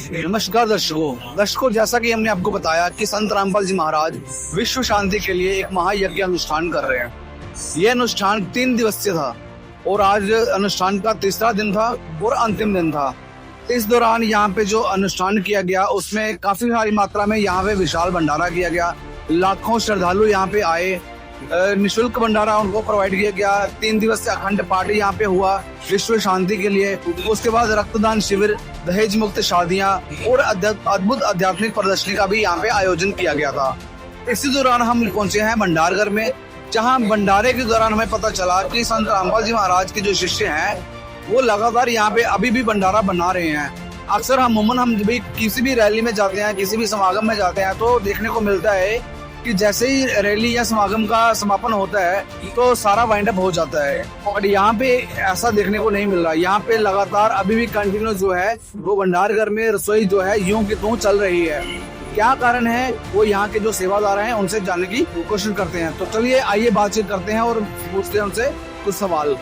नमस्कार दर्शकों, जैसा कि हमने आपको बताया कि संत रामपाल जी महाराज विश्व शांति के लिए एक महायज्ञ अनुष्ठान कर रहे हैं। यह अनुष्ठान 3 दिवसीय था और आज अनुष्ठान का तीसरा दिन था और अंतिम दिन था। इस दौरान यहाँ पे जो अनुष्ठान किया गया उसमें काफी सारी मात्रा में यहाँ पे विशाल भंडारा किया गया। लाखों श्रद्धालु यहाँ पे आए, निशुल्क भंडारा उनको प्रोवाइड किया गया। 3 दिवसीय अखंड पाठ यहाँ पे हुआ विश्व शांति के लिए। उसके बाद रक्तदान शिविर, दहेज मुक्त शादियां और अद्भुत आध्यात्मिक प्रदर्शनी का भी यहाँ पे आयोजन किया गया था। इसी दौरान हम पहुंचे हैं भंडारगढ़ में, जहां भंडारे के दौरान हमें पता चला कि संत रामपाल जी महाराज के जो शिष्य हैं वो लगातार यहाँ पे अभी भी भंडारा बना रहे हैं। अक्सर हम भी किसी भी रैली में जाते हैं, किसी भी समागम में जाते हैं तो देखने को मिलता है कि जैसे ही रैली या समागम का समापन होता है तो सारा वाइंड अप हो जाता है, और यहाँ पे ऐसा देखने को नहीं मिल रहा। यहाँ पे लगातार अभी भी कंटिन्यू जो है वो भंडारगढ़ में रसोई जो है यूं की त्यों चल रही है। क्या कारण है वो यहाँ के जो सेवादार हैं उनसे जानने की कोशिश करते हैं। तो चलिए आइए बातचीत करते हैं और पूछते हैं उनसे कुछ सवाल।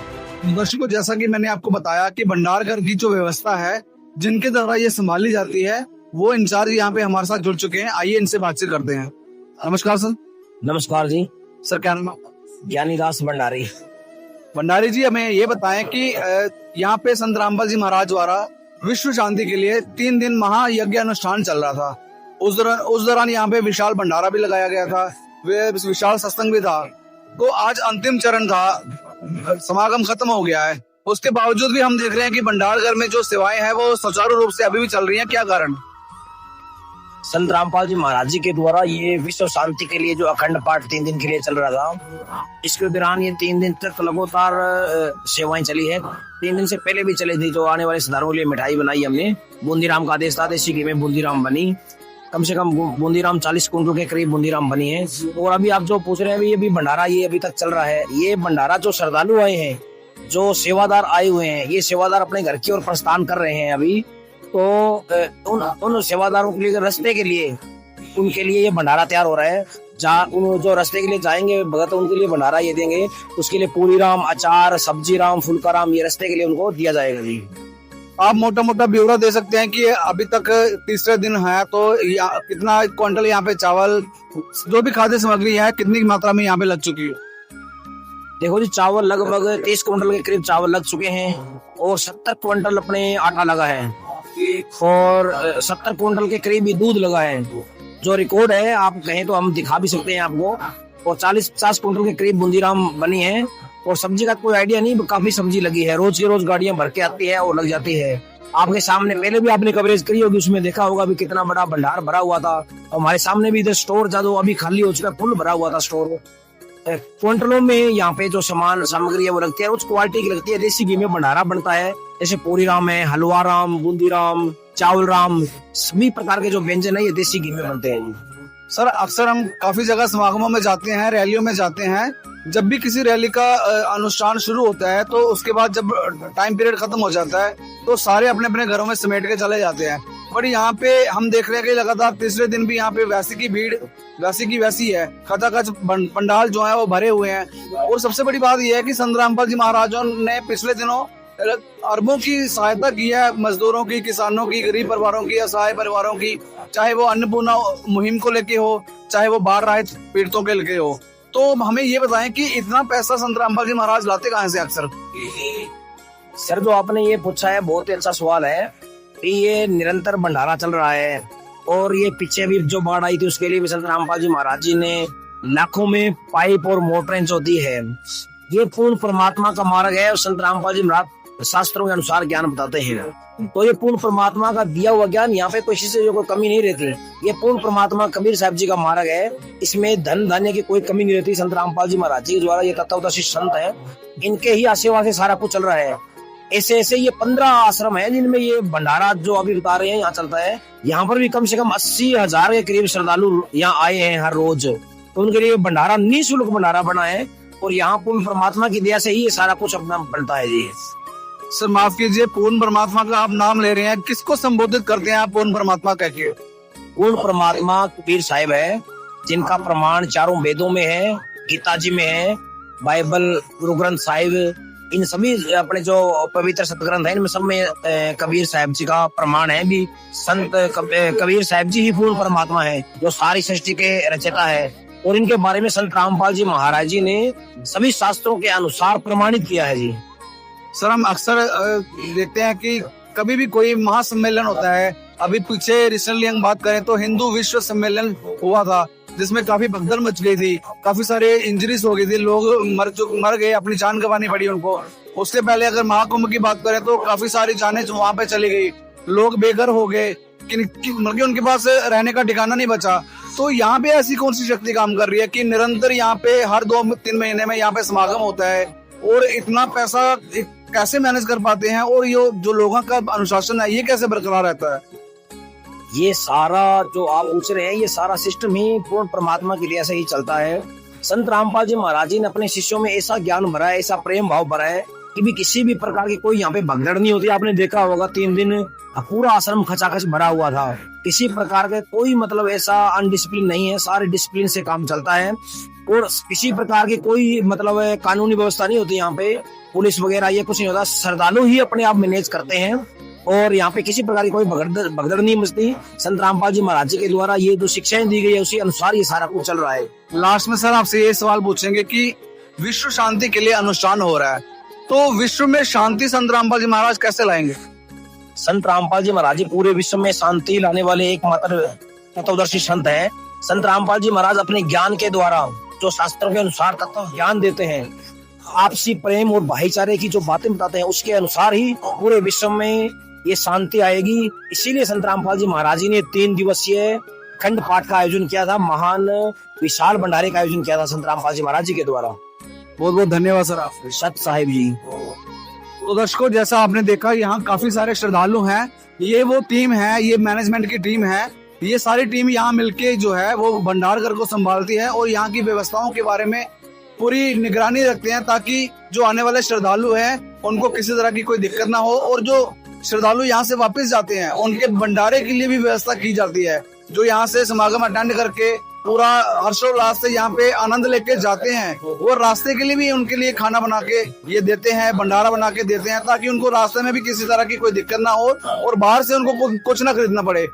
दर्शकों, जैसा कि मैंने आपको बताया कि भंडारगढ़ की जो व्यवस्था है जिनके द्वारा ये संभाली जाती है वो इंचार्ज यहाँ पे हमारे साथ जुड़ चुके हैं। आइए इनसे बातचीत करते हैं। नमस्कार सर। नमस्कार जी। सर क्या नाम? ज्ञानीदास भंडारी। भंडारी जी, हमें ये बताएं कि यहाँ पे संत रामपाल जी महाराज द्वारा विश्व शांति के लिए 3 दिन महायज्ञ अनुष्ठान चल रहा था। उस दौरान यहाँ पे विशाल भंडारा भी लगाया गया था, विशाल सत्संग भी था। तो आज अंतिम चरण था, समागम खत्म हो गया है। उसके बावजूद भी हम देख रहे हैं कि भंडारगढ़ में जो सेवाएं हैं वो सुचारू रूप से अभी भी चल रही हैं। क्या कारण? संत रामपाल जी महाराज जी के द्वारा ये विश्व शांति के लिए जो अखंड पाठ 3 दिन के लिए चल रहा था, इसके दौरान ये 3 दिन तक लगातार सेवाएं चली है। 3 दिन से पहले भी चली थी। जो आने वाले श्रद्धालुओं के लिए मिठाई बनाई हमने, बूंदीराम का आदेश था, देसी घी में बूंदीराम बनी। कम से कम बूंदीराम 40 कुंटल के करीब बूंदीराम बनी है। और अभी आप जो पूछ रहे हैं, ये भी भंडारा ये अभी तक चल रहा है। ये भंडारा जो श्रद्धालु आए हैं, जो सेवादार आए हुए हैं, ये सेवादार अपने घर की ओर प्रस्थान कर रहे हैं अभी। तो उन सेवादारों के लिए, रास्ते के लिए, उनके लिए ये भंडारा तैयार हो रहा है। जहाँ जो रास्ते के लिए जाएंगे भगत, उनके लिए भंडारा ये देंगे। उसके लिए पूरी राम, अचार, सब्जी राम, फुल्का राम, ये रास्ते के लिए उनको दिया जाएगा जी। आप मोटा मोटा ब्यौरा दे सकते हैं कि अभी तक तीसरे दिन है तो कितना क्विंटल यहाँ पे चावल, जो भी खाद्य सामग्री है, कितनी मात्रा में यहाँ पे लग चुकी है? देखो जी, चावल लगभग 30 कुंटल के करीब चावल लग चुके हैं और 70 क्विंटल अपने आटा लगा है और 70 कुंटल के करीब ही दूध लगा है। जो रिकॉर्ड है, आप कहें तो हम दिखा भी सकते हैं आपको। और 40-50 कुंटल के करीब बूंदीराम बनी है। और सब्जी का कोई आइडिया नहीं, काफी सब्जी लगी है। रोज की रोज गाड़ियां भर के आती है और लग जाती है। आपके सामने पहले भी आपने कवरेज करी होगी, उसमें देखा होगा भी कितना बड़ा भंडार भरा हुआ था। हमारे सामने भी इधर स्टोर था, जो अभी खाली हो चुका है, फुल भरा हुआ था स्टोर। क्विंटलों में यहाँ पे जो सामान सामग्री है वो लगती है, उस क्वालिटी की लगती है। देसी घी में भंडारा बनता है, जैसे पूरी राम है, हलवा राम, बूंदी राम, चावल राम, सभी प्रकार के जो व्यंजन है ये देसी घी में बनते हैं। सर, अक्सर हम काफी जगह समागमों में जाते हैं, रैलियों में जाते हैं। जब भी किसी रैली का अनुष्ठान शुरू होता है तो उसके बाद जब टाइम पीरियड खत्म हो जाता है तो सारे अपने अपने घरों में समेट के चले जाते हैं। पर यहाँ पे हम देख रहे हैं कि लगातार तीसरे दिन भी यहाँ पे वैसी की भीड़ वैसी की वैसी है। खचाखच पंडाल जो है वो भरे हुए हैं। और सबसे बड़ी बात यह है कि संत रामपाल जी महाराजों ने पिछले दिनों अरबों की सहायता की है, मजदूरों की, किसानों की, गरीब परिवारों की, असहाय परिवारों की, चाहे वो अन्नपूर्णा मुहिम को लेके हो, चाहे वो बाढ़ राहत पीड़ितों के लेके हो। तो हमें ये बताएं कि इतना पैसा संत रामपाल जी महाराज लाते कहाँ से अक्सर? सर, जो आपने ये पूछा है बहुत ही अच्छा सवाल है। ये निरंतर भंडारा चल रहा है और ये पीछे भी जो बाढ़ आई थी उसके लिए भी संत रामपाल जी महाराज जी ने लाखों में पाइप और मोटरें जो दी है। ये पूर्ण परमात्मा का मार्ग है और संत रामपाल जी महाराज शास्त्रों के अनुसार ज्ञान बताते हैं। तो ये पूर्ण परमात्मा का दिया हुआ ज्ञान, यहाँ पे किसी से जो कोई कमी नहीं रहती। ये पूर्ण परमात्मा कबीर साहब जी का मार्ग है। इसमें धन धान्य की कोई कमी नहीं रहती। संत रामपाल जी महाराज जी के द्वारा ये तत्वदर्शी संत है, इनके ही आशीर्वाद से सारा कुछ चल रहा है। ऐसे ऐसे ये 15 आश्रम है जिनमें ये भंडारा जो अभी बता रहे हैं यहाँ चलता है। यहाँ पर भी कम से कम 80,000 के करीब श्रद्धालु यहाँ आए हैं हर रोज। तो उनके लिए भंडारा निःशुल्क भंडारा बना है और यहाँ पूर्ण परमात्मा की दया से ही ये सारा कुछ अपना बनता है जी। सर माफ कीजिए, पूर्ण परमात्मा का आप नाम ले रहे हैं, किसको संबोधित करते हैं आप पूर्ण परमात्मा कह के? पूर्ण परमात्मा कबीर साहिब है, जिनका प्रमाण चारों वेदों में है, गीता जी में है, बाइबल, गुरु ग्रंथ साहिब, इन सभी अपने जो पवित्र सतग्रंथ है इनमें सब में कबीर साहब जी का प्रमाण है भी। संत कबीर साहब जी ही पूर्ण परमात्मा है जो सारी सृष्टि के रचयिता है। और इनके बारे में संत रामपाल जी महाराज जी ने सभी शास्त्रों के अनुसार प्रमाणित किया है जी। सर हम अक्सर देखते हैं कि कभी भी कोई महासम्मेलन होता है, अभी पीछे रिसेंटली हम बात करें तो हिंदू विश्व सम्मेलन हुआ था जिसमें काफी भगदड़ मच गई थी, काफी सारे इंजरीज हो गई थी, लोग मर गए, अपनी जान गंवानी पड़ी उनको। उससे पहले अगर महाकुंभ की बात करें तो काफी सारी जानें वहां पे चली गई, लोग बेघर हो गए, मतलब उनके पास रहने का ठिकाना नहीं बचा। तो यहाँ पे ऐसी कौन सी शक्ति काम कर रही है कि निरंतर यहाँ पे हर 2-3 महीने में यहाँ पे समागम होता है और इतना पैसा कैसे मैनेज कर पाते हैं, और ये जो लोगों का अनुशासन है ये कैसे बरकरार रहता है? ये सारा जो आप पूछ रहे हैं ये सारा सिस्टम ही पूर्ण परमात्मा की दया से ही चलता है। संत रामपाल जी महाराज जी ने अपने शिष्यों में ऐसा ज्ञान भरा है, ऐसा प्रेम भाव भरा है कि भी किसी भी प्रकार की कोई यहाँ पे भगदड़ नहीं होती। आपने देखा होगा 3 दिन पूरा आश्रम खचाखच भरा हुआ था, किसी प्रकार के कोई मतलब ऐसा अनडिसिप्लिन नहीं है, सारे डिसिप्लिन से काम चलता है। और किसी प्रकार की कोई मतलब कानूनी व्यवस्था नहीं होती यहाँ पे, पुलिस वगैरह ये कुछ नहीं होता, श्रद्धालु ही अपने आप मैनेज करते हैं और यहाँ पे किसी प्रकार की कोई भगदड़ नहीं मचती। संत रामपाल जी महाराज जी के द्वारा ये जो शिक्षाएं दी गई है उसी अनुसार ये सारा कुछ चल रहा है। लास्ट में सर आपसे ये सवाल पूछेंगे कि विश्व शांति के लिए अनुष्ठान हो रहा है, तो विश्व में शांति संत रामपाल जी महाराज कैसे लाएंगे? संत रामपाल जी महाराज जी पूरे विश्व में शांति लाने वाले एकमात्र तत्वदर्शी संत हैं। संत रामपाल जी महाराज अपने ज्ञान के द्वारा जो शास्त्रों के अनुसार तत्व ज्ञान देते हैं, आपसी प्रेम और भाईचारे की जो बातें बताते हैं उसके अनुसार ही पूरे विश्व में ये शांति आएगी। इसीलिए संत रामपाल जी महाराज जी ने 3 दिवसीय खंड पाठ का आयोजन किया था, महान विशाल भंडारे का आयोजन किया था संत रामपाल जी महाराज जी के द्वारा। बहुत बहुत धन्यवाद सर आपको। सत साहिब जी। तो दर्शकों जैसा आपने देखा यहाँ काफी सारे श्रद्धालु हैं, ये वो टीम है, ये मैनेजमेंट की टीम है, ये सारी टीम यहाँ मिलके जो है वो भंडार घर को संभालती है और यहाँ की व्यवस्थाओं के बारे में पूरी निगरानी रखते हैं ताकि जो आने वाले श्रद्धालु हैं उनको किसी तरह की कोई दिक्कत ना हो, और जो श्रद्धालु यहाँ से वापस जाते हैं उनके भंडारे के लिए भी व्यवस्था की जाती है। जो यहाँ से समागम अटेंड करके पूरा हर्षोल्लास से यहाँ पे आनंद लेके जाते हैं, वो रास्ते के लिए भी उनके लिए खाना बना के ये देते हैं, भंडारा बना के देते हैं ताकि उनको रास्ते में भी किसी तरह की कोई दिक्कत ना हो और बाहर से उनको कुछ ना खरीदना पड़े।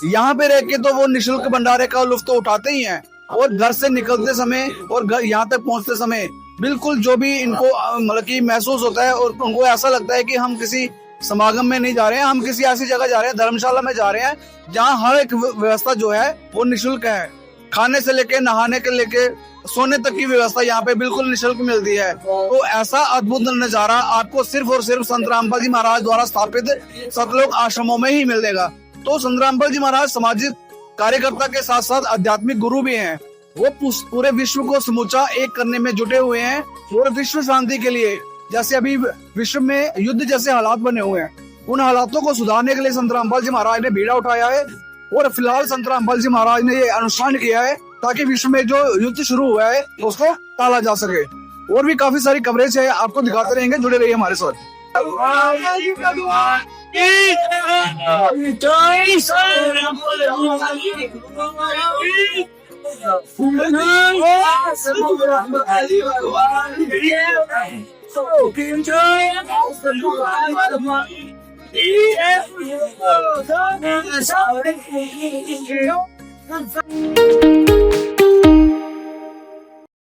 यहाँ पे रह के तो वो निःशुल्क भंडारे का लुत्फ तो उठाते ही हैं, और घर से निकलते समय और यहाँ तक पहुँचते समय बिल्कुल जो भी इनको मतलब की महसूस होता है और उनको ऐसा लगता है कि हम किसी समागम में नहीं जा रहे हैं, हम किसी ऐसी जगह जा रहे हैं, धर्मशाला में जा रहे हैं जहाँ हर एक व्यवस्था जो है वो निःशुल्क है। खाने से लेके नहाने के लेके सोने तक की व्यवस्था यहाँ पे बिल्कुल निःशुल्क मिलती है। तो ऐसा अद्भुत नजारा आपको सिर्फ और सिर्फ संत रामपाल जी महाराज द्वारा स्थापित सतलोक आश्रमों में ही मिलेगा। तो संत रामपाल जी महाराज सामाजिक कार्यकर्ता के साथ साथ आध्यात्मिक गुरु भी हैं। वो पूरे विश्व को समूचा एक करने में जुटे हुए हैं और विश्व शांति के लिए, जैसे अभी विश्व में युद्ध जैसे हालात बने हुए हैं, उन हालातों को सुधारने के लिए संत रामपाल जी महाराज ने बीड़ा उठाया है। और फिलहाल संत रामपाल जी महाराज ने ये अनुष्ठान किया है ताकि विश्व में जो युद्ध शुरू हुआ है उसको टाला जा सके। और भी काफी सारी कवरेज है, आपको दिखाते रहेंगे, जुड़े रहिए हमारे साथ। Yeah.